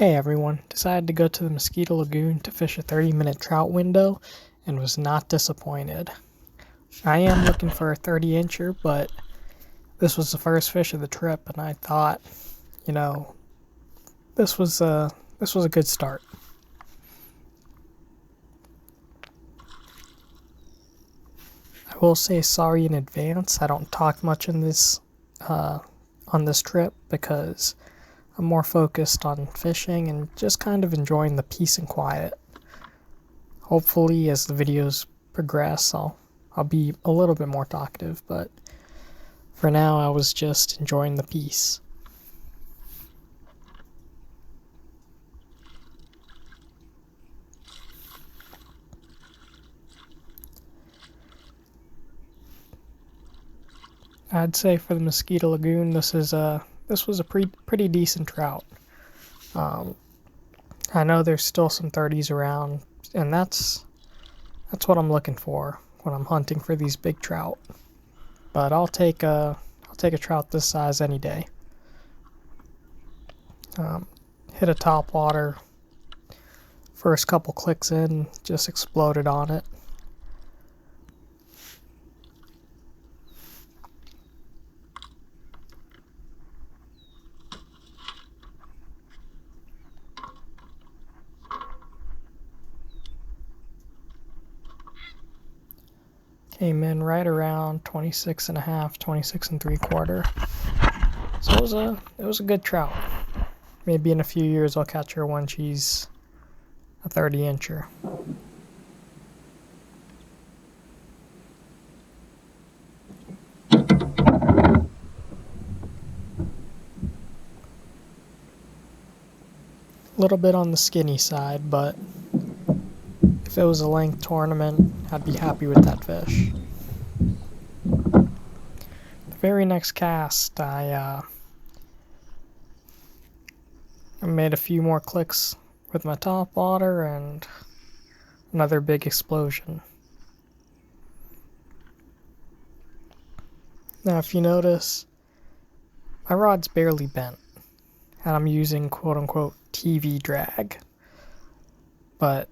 Hey everyone, decided to go to the Mosquito Lagoon to fish a 30-minute trout window and was not disappointed. I am looking for a 30-incher, but this was the first fish of the trip and I thought, you know, this was a good start. I will say sorry in advance. I don't talk much in this on this trip because I'm more focused on fishing and just kind of enjoying the peace and quiet. Hopefully, as the videos progress, I'll be a little bit more talkative, but for now, I was just enjoying the peace. I'd say for the Mosquito Lagoon, this was a pretty decent trout. Um, I know there's still some 30s around, and that's what I'm looking for when I'm hunting for these big trout. But I'll take a trout this size any day. Hit a top water. First couple clicks in, just exploded on it. Came in right around 26 and a half, 26 and 3/4. So it was a good trout. Maybe in a few years I'll catch her when she's a 30-incher. A little bit on the skinny side, but if it was a length tournament, I'd be happy with that fish. The very next cast, I made a few more clicks with my top water and another big explosion. Now, if you notice, my rod's barely bent, and I'm using quote-unquote TV drag. But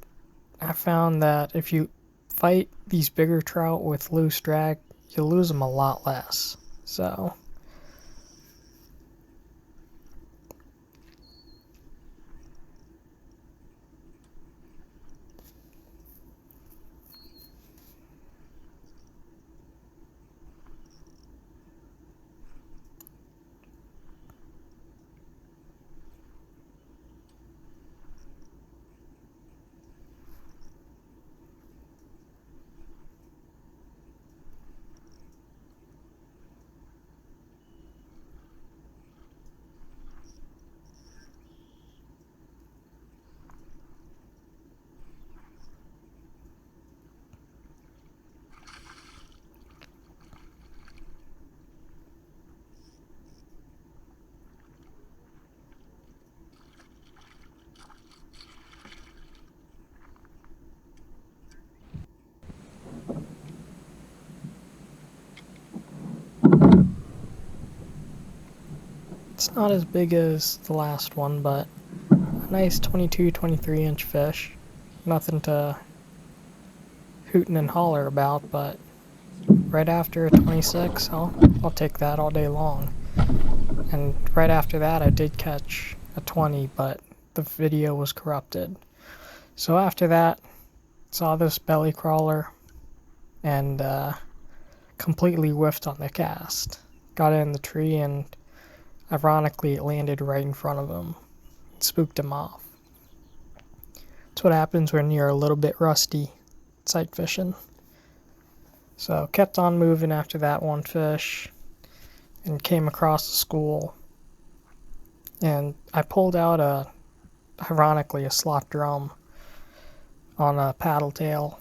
I found that if you fight these bigger trout with loose drag, you lose them a lot less. So it's not as big as the last one, but a nice 22, 23-inch fish. Nothing to hootin' and holler about, but right after a 26, I'll take that all day long. And right after that, I did catch a 20, but the video was corrupted. So after that, saw this belly crawler and completely whiffed on the cast. Got it in the tree and ironically it landed right in front of him. It spooked him off. That's what happens when you're a little bit rusty sight fishing. So kept on moving after that one fish and came across the school. And I pulled out ironically, a slot drum on a paddle tail.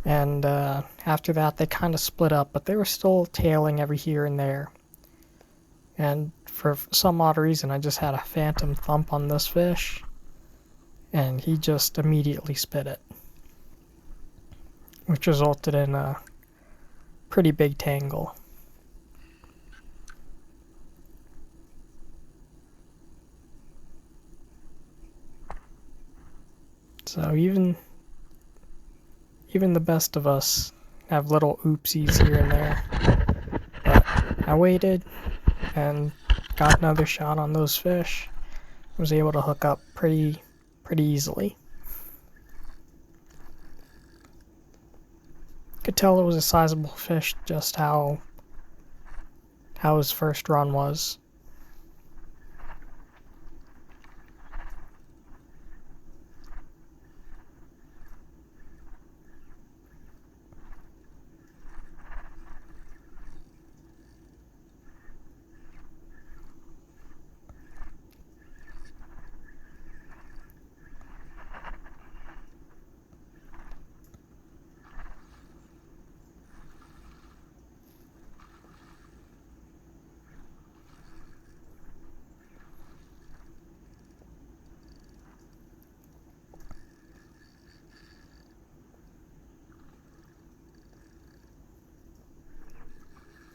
And after that, they kind of split up, but they were still tailing every here and there. And for some odd reason, I just had a phantom thump on this fish, and he just immediately spit it, which resulted in a pretty big tangle. So even the best of us have little oopsies here and there. But I waited and got another shot on those fish. Was able to hook up pretty easily. Could tell it was a sizable fish just how his first run was.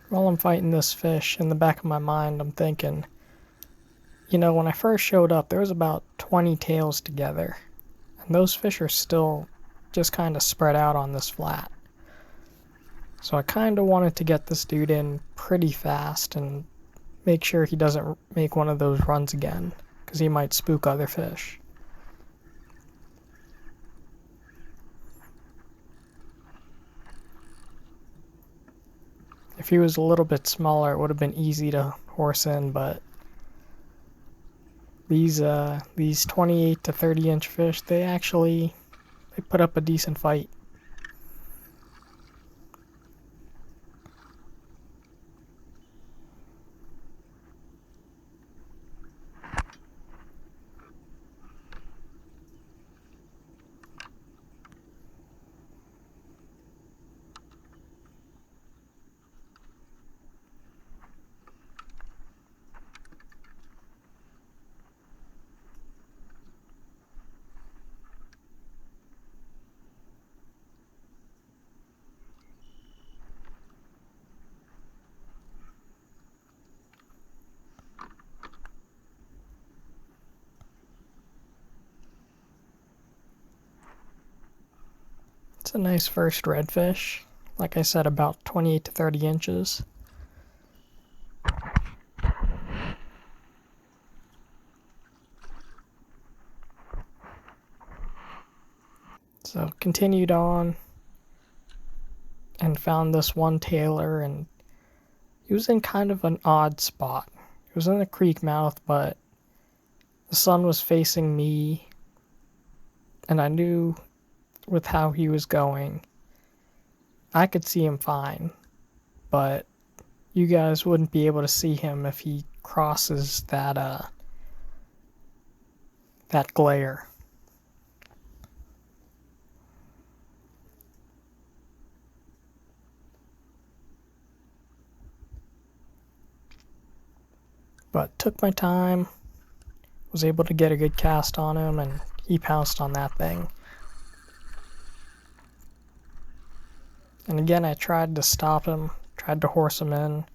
While I'm fighting this fish, in the back of my mind, I'm thinking, when I first showed up, there was about 20 tails together. And those fish are still just kind of spread out on this flat. So I kind of wanted to get this dude in pretty fast and make sure he doesn't make one of those runs again, because he might spook other fish. If he was a little bit smaller, it would have been easy to horse in, but these 28 to 30 inch fish, they put up a decent fight. It's a nice first redfish. Like I said, about 28 to 30 inches. So continued on and found this one tailor, and he was in kind of an odd spot. He was in the creek mouth, but the sun was facing me, and I knew with how he was going, I could see him fine, but you guys wouldn't be able to see him if he crosses that glare. But took my time, was able to get a good cast on him, and he pounced on that thing. And again, I tried to stop him, tried to horse him in,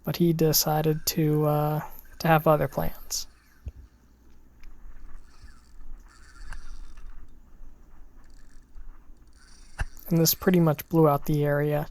but he decided to have other plans. And this pretty much blew out the area.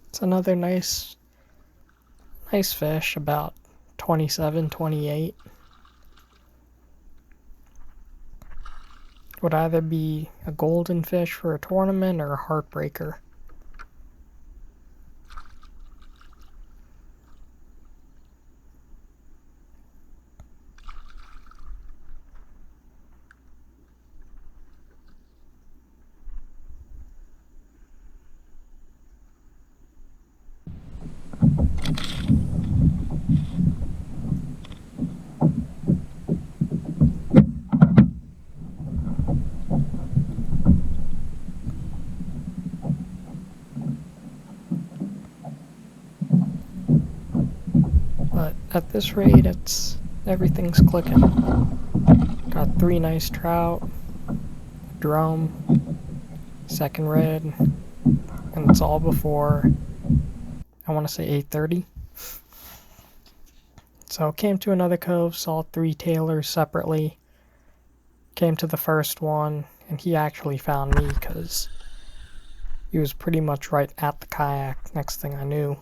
It's another nice fish, about 27, 28. Would either be a golden fish for a tournament or a heartbreaker. at this rate, everything's clicking. Got 3 nice trout, drum, second red, and it's all before, I want to say 8:30. So came to another cove, saw 3 tailors separately, came to the first one, and he actually found me because he was pretty much right at the kayak, next thing I knew.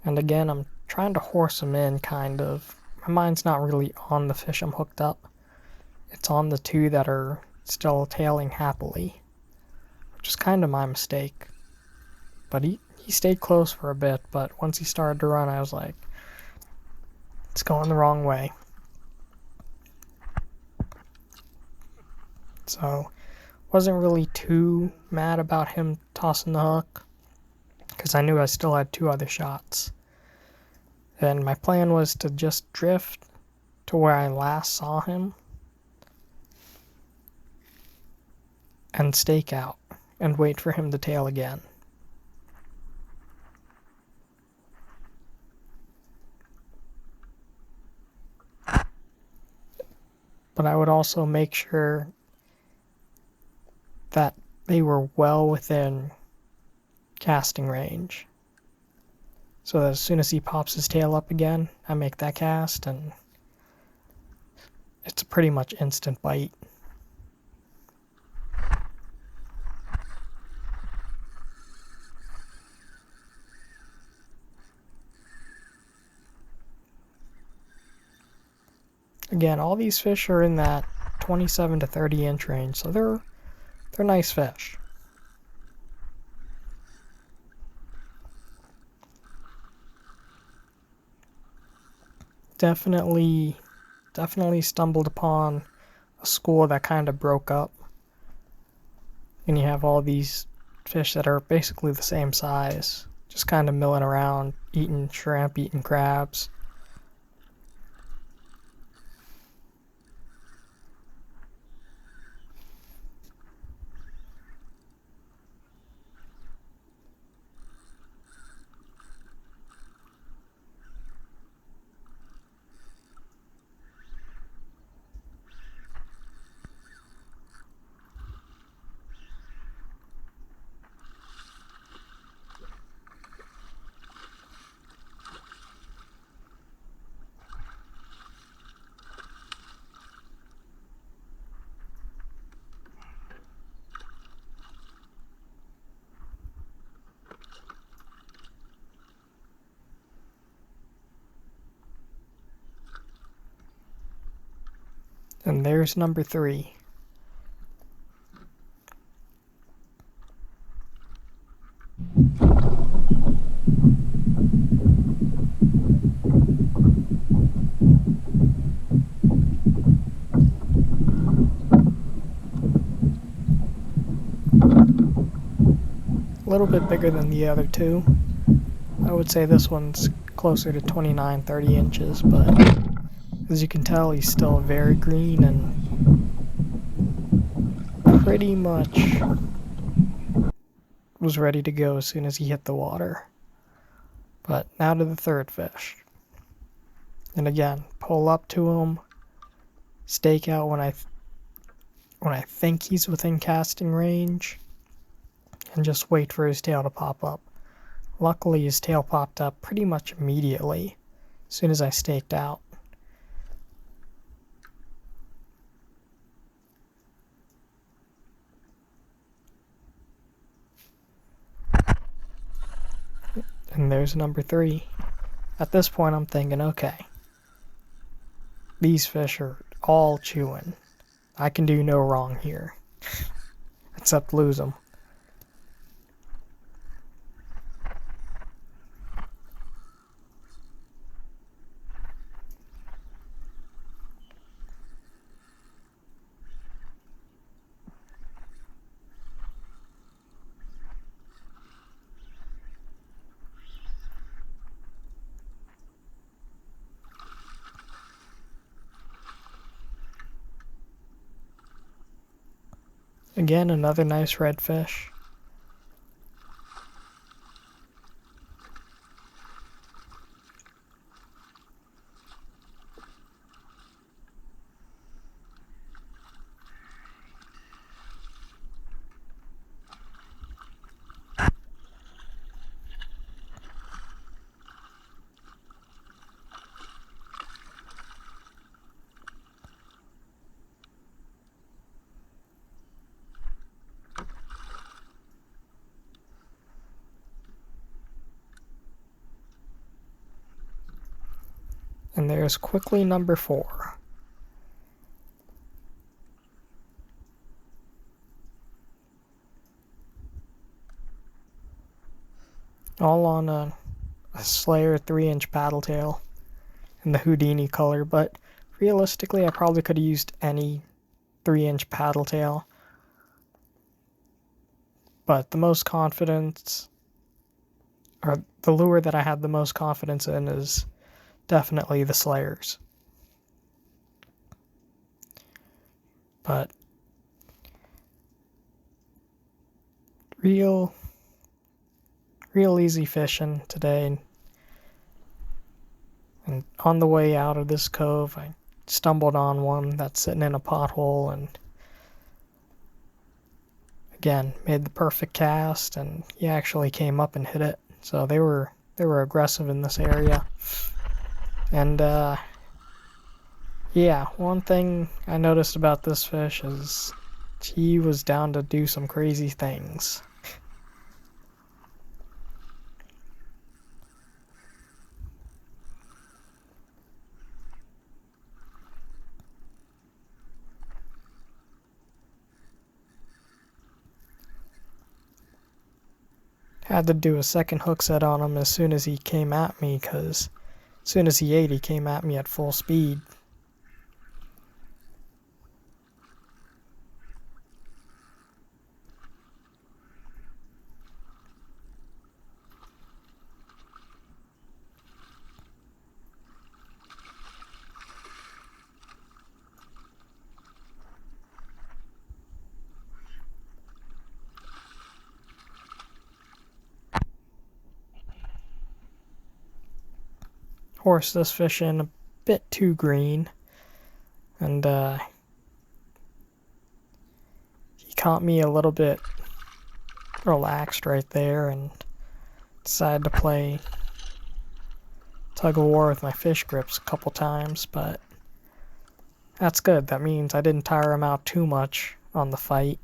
And again, I'm trying to horse him in, kind of. My mind's not really on the fish I'm hooked up. It's on the 2 that are still tailing happily, which is kind of my mistake. But he stayed close for a bit, but once he started to run, I was like, it's going the wrong way. So, wasn't really too mad about him tossing the hook, because I knew I still had 2 other shots. And my plan was to just drift to where I last saw him and stake out and wait for him to tail again. But I would also make sure that they were well within casting range, so that as soon as he pops his tail up again, I make that cast and it's a pretty much instant bite. Again, all these fish are in that 27 to 30 inch range, so they're nice fish. Definitely stumbled upon a school that kind of broke up, and you have all these fish that are basically the same size, just kind of milling around, eating shrimp, eating crabs. And there's number 3. A little bit bigger than the other 2. I would say this one's closer to 29, 30 inches, but as you can tell, he's still very green and pretty much was ready to go as soon as he hit the water. But now to the third fish. And again, pull up to him, stake out when I think he's within casting range, and just wait for his tail to pop up. Luckily, his tail popped up pretty much immediately as soon as I staked out. And there's number 3. At this point, I'm thinking, okay, these fish are all chewing. I can do no wrong here, except lose them. Again, another nice redfish. And there's quickly number 4. All on a Slayer 3-inch paddle tail in the Houdini color, but realistically I probably could have used any 3-inch paddle tail. But the most confidence, or the lure that I had the most confidence in, is definitely the Slayers. But real easy fishing today. And on the way out of this cove, I stumbled on one that's sitting in a pothole, and again, made the perfect cast, and he actually came up and hit it. So they were aggressive in this area. And yeah, one thing I noticed about this fish is he was down to do some crazy things. Had to do a second hook set on him as soon as he came at me, because as soon as he ate, he came at me at full speed. Forced this fish in a bit too green, and he caught me a little bit relaxed right there, and decided to play tug of war with my fish grips a couple times, but that's good. That means I didn't tire him out too much on the fight.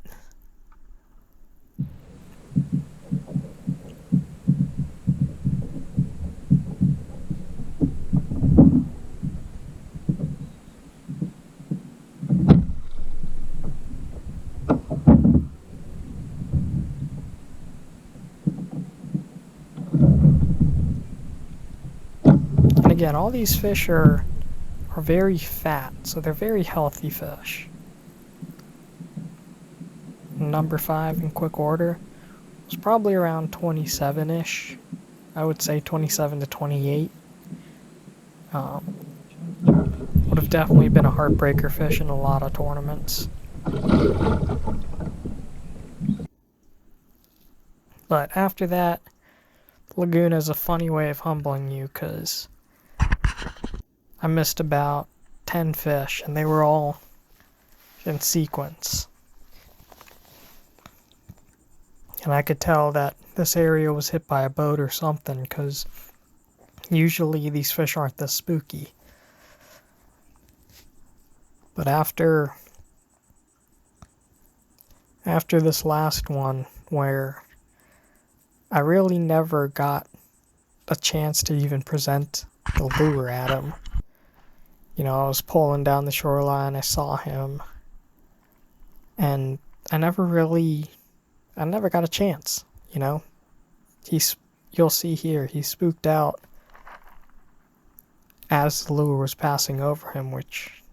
And again, all these fish are very fat, so they're very healthy fish. Number 5 in quick order was probably around 27-ish. I would say 27 to 28. Would have definitely been a heartbreaker fish in a lot of tournaments. But after that, Lagoon is a funny way of humbling you, because I missed about 10 fish, and they were all in sequence. And I could tell that this area was hit by a boat or something, because usually these fish aren't this spooky. But after this last one, where I really never got a chance to even present the lure at him. You know, I was pulling down the shoreline, I saw him, and I never got a chance, you know? You'll see here, he spooked out as the lure was passing over him, which,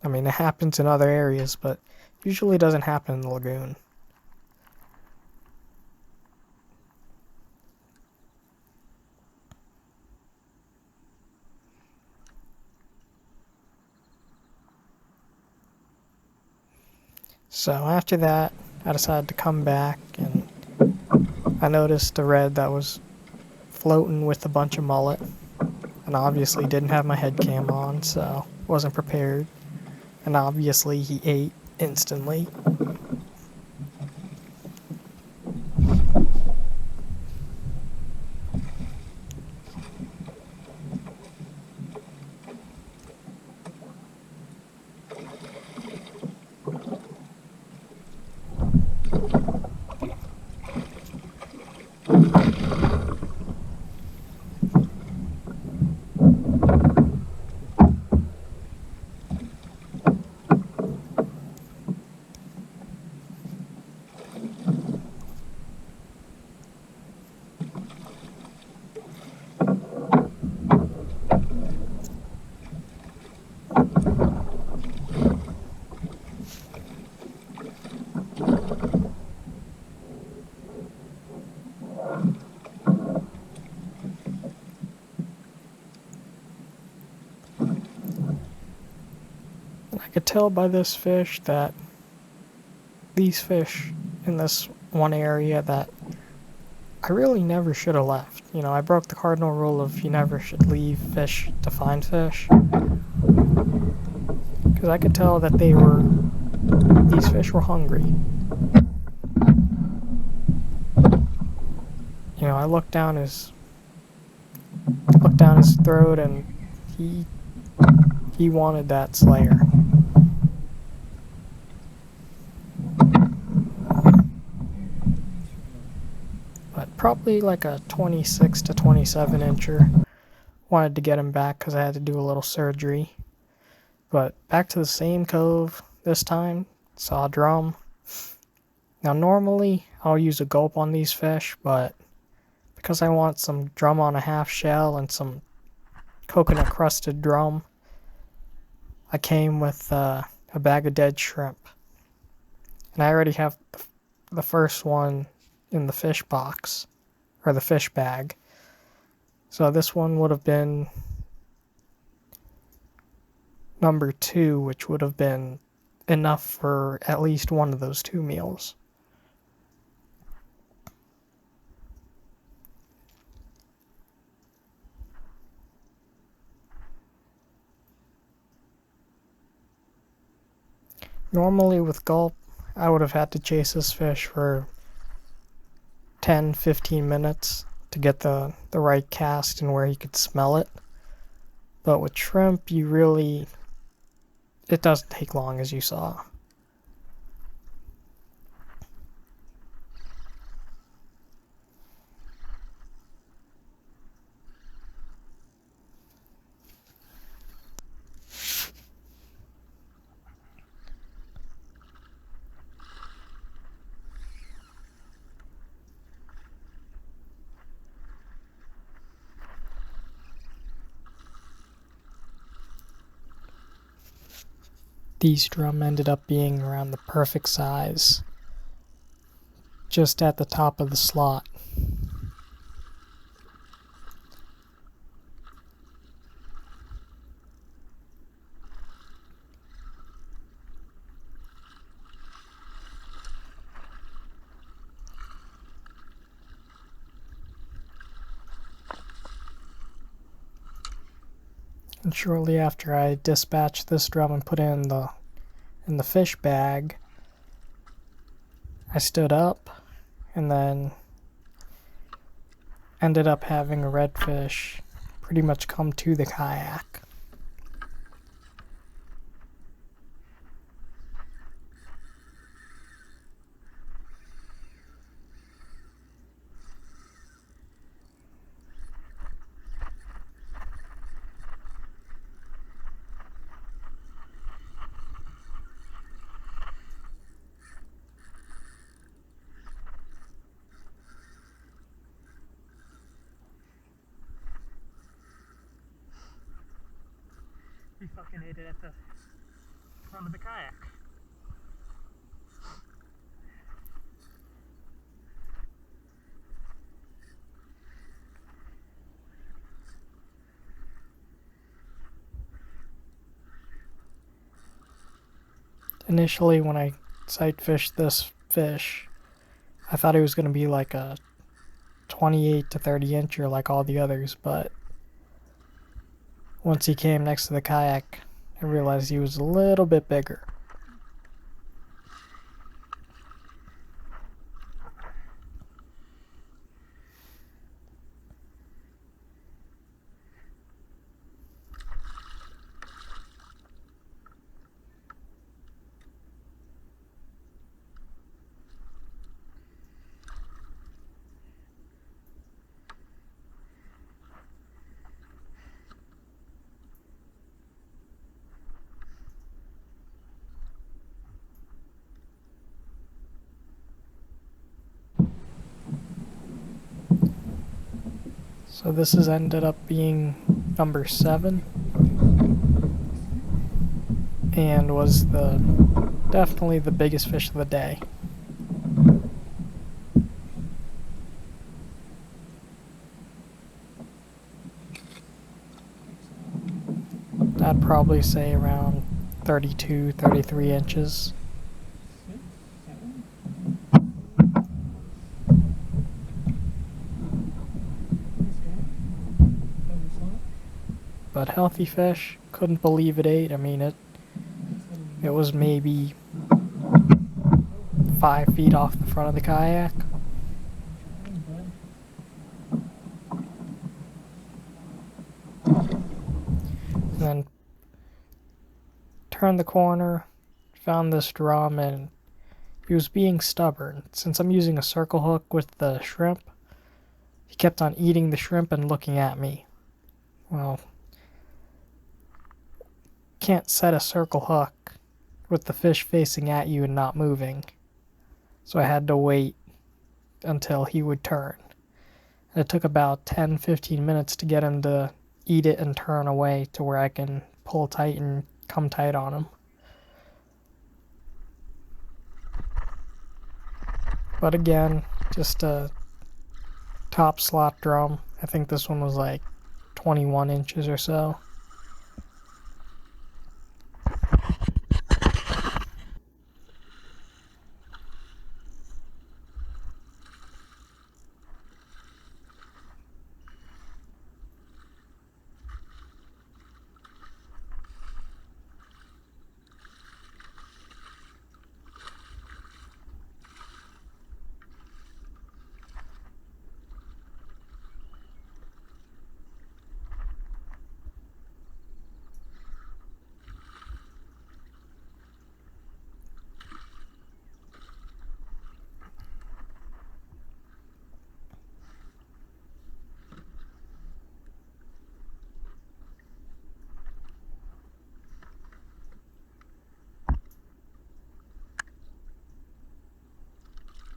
I mean, it happens in other areas, but usually doesn't happen in the lagoon. So after that, I decided to come back, and I noticed a red that was floating with a bunch of mullet, and obviously didn't have my head cam on, so wasn't prepared. And obviously he ate instantly. could tell by this fish that these fish in this one area that I really never should have left. You know, I broke the cardinal rule of you never should leave fish to find fish. Because I could tell that these fish were hungry. You know, I looked down his throat and he wanted that slayer. But probably like a 26 to 27 incher. Wanted to get him back because I had to do a little surgery. But back to the same cove this time. Saw a drum. Now normally I'll use a gulp on these fish, but because I want some drum on a half shell and some coconut crusted drum, I came with a bag of dead shrimp. And I already have the first one in the fish box, or the fish bag. So this one would have been number 2, which would have been enough for at least one of those 2 meals. Normally with gulp, I would have had to chase this fish for 10-15 minutes to get the right cast and where he could smell it. But with shrimp, it doesn't take long, as you saw. These drum ended up being around the perfect size, just at the top of the slot. And shortly after I dispatched this drum and put it in the fish bag, I stood up and then ended up having a redfish pretty much come to the kayak. He fucking ate it at the front of the kayak. Initially, when I sight fished this fish, I thought it was going to be like a 28 to 30 incher like all the others, but once he came next to the kayak, I realized he was a little bit bigger. So this has ended up being number 7 and was definitely the biggest fish of the day. I'd probably say around 32, 33 inches. But healthy fish, couldn't believe it ate. I mean, it was maybe 5 feet off the front of the kayak. And then turned the corner, found this drum, and he was being stubborn. Since I'm using a circle hook with the shrimp, he kept on eating the shrimp and looking at me. Well, can't set a circle hook with the fish facing at you and not moving. So I had to wait until he would turn. And it took about 10-15 minutes to get him to eat it and turn away to where I can pull tight and come tight on him. But again, just a top slot drum. I think this one was like 21 inches or so.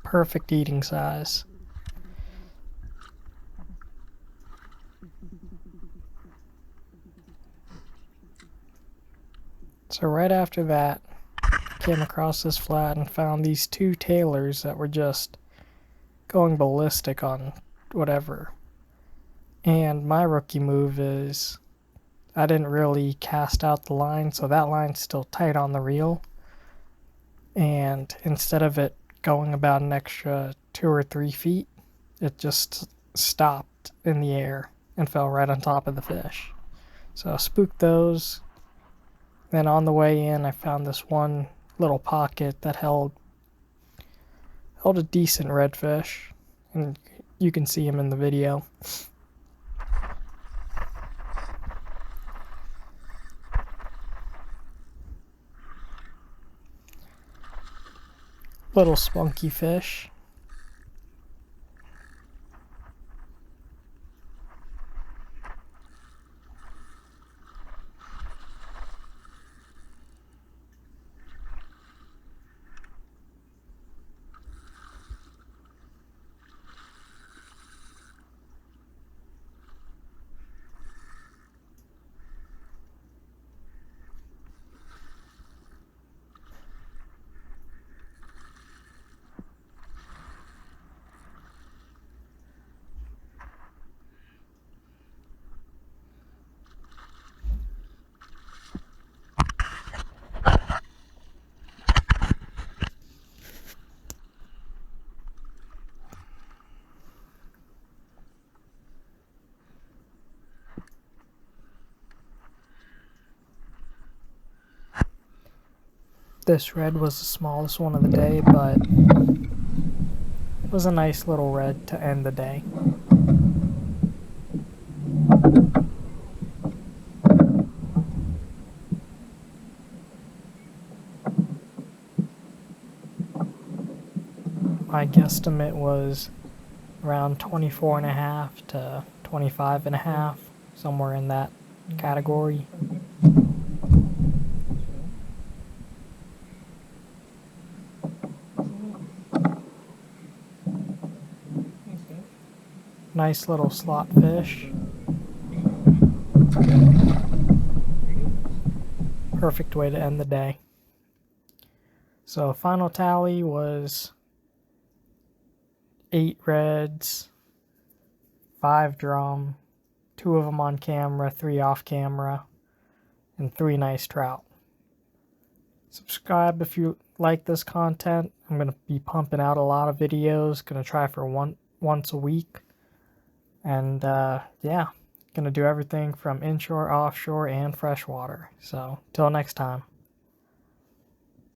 Perfect eating size. So right after that, came across this flat and found these two tailors that were just going ballistic on whatever. And my rookie move is I didn't really cast out the line, so that line's still tight on the reel. And instead of it going about an extra 2 or 3 feet, it just stopped in the air and fell right on top of the fish. So I spooked those. Then on the way in, I found this one little pocket that held a decent redfish, and you can see him in the video. Little spunky fish. This red was the smallest one of the day, but it was a nice little red to end the day. My guesstimate was around 24.5 to 25.5, somewhere in that category. Nice little slot fish. Perfect way to end the day. So final tally was 8 reds, 5 drum, 2 of them on camera, 3 off camera, and 3 nice trout. Subscribe if you like this content. I'm going to be pumping out a lot of videos. Going to try for once a week. And yeah, going to do everything from inshore, offshore, and freshwater. So, till next time.